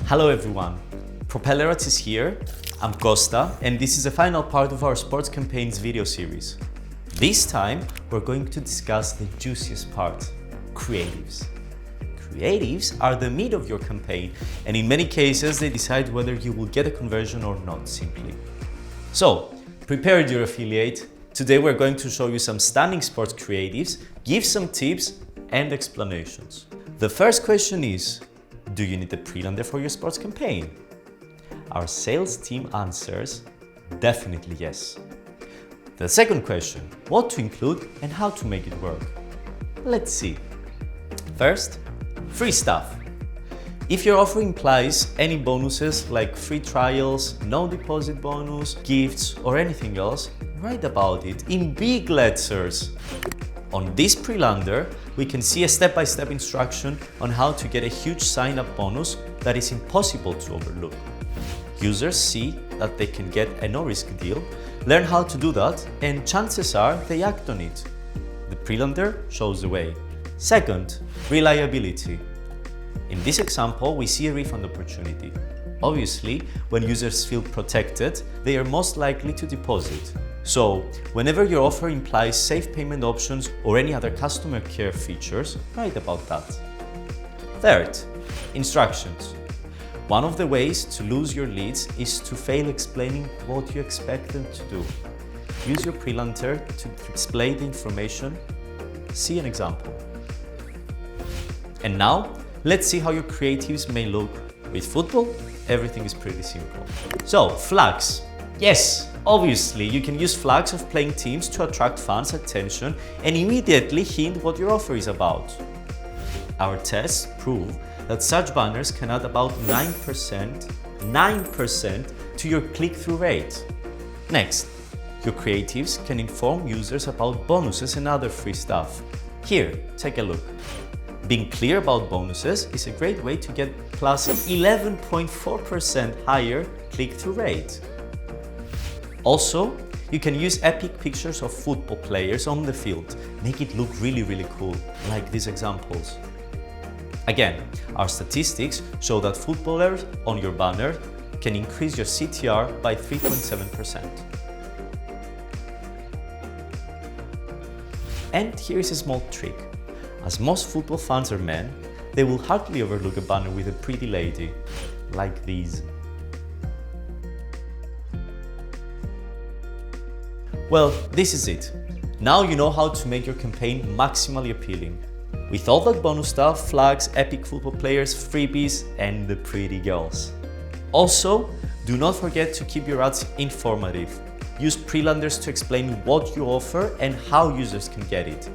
Hello everyone, Propellerats is here, I'm Costa, and this is the final part of our sports campaigns video series. This time, we're going to discuss the juiciest part, creatives. Creatives are the meat of your campaign, and in many cases, they decide whether you will get a conversion or not, simply. So, prepare your affiliate. Today we're going to show you some stunning sports creatives, give some tips and explanations. The first question is, do you need a pre-lander for your sports campaign? Our sales team answers, definitely yes. The second question, what to include and how to make it work? Let's see. First, free stuff. If your offer implies any bonuses like free trials, no deposit bonus, gifts, or anything else, write about it in big letters. On this pre-lander, we can see a step-by-step instruction on how to get a huge sign-up bonus that is impossible to overlook. Users see that they can get a no-risk deal, learn how to do that, and chances are they act on it. The pre-lander shows the way. Second, reliability. In this example, we see a refund opportunity. Obviously, when users feel protected, they are most likely to deposit. So, whenever your offer implies safe payment options or any other customer care features, write about that. Third, instructions. One of the ways to lose your leads is to fail explaining what you expect them to do. Use your pre-lander to display the information. See an example. And now, let's see how your creatives may look. With football, everything is pretty simple. So, flags. Yes, obviously, you can use flags of playing teams to attract fans' attention and immediately hint what your offer is about. Our tests prove that such banners can add about 9% to your click-through rate. Next, your creatives can inform users about bonuses and other free stuff. Here, take a look. Being clear about bonuses is a great way to get plus 11.4% higher click-through rate. Also, you can use epic pictures of football players on the field, make it look really cool, like these examples. Again, our statistics show that footballers on your banner can increase your CTR by 3.7%. And here is a small trick. As most football fans are men, they will hardly overlook a banner with a pretty lady, like these. Well, this is it. Now you know how to make your campaign maximally appealing. With all that bonus stuff, flags, epic football players, freebies, and the pretty girls. Also, do not forget to keep your ads informative. Use pre-landers to explain what you offer and how users can get it.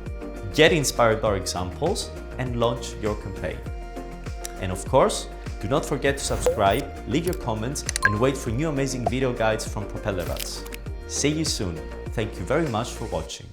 Get inspired by our examples and launch your campaign. And of course, do not forget to subscribe, leave your comments, and wait for new amazing video guides from Propellerats. See you soon. Thank you very much for watching.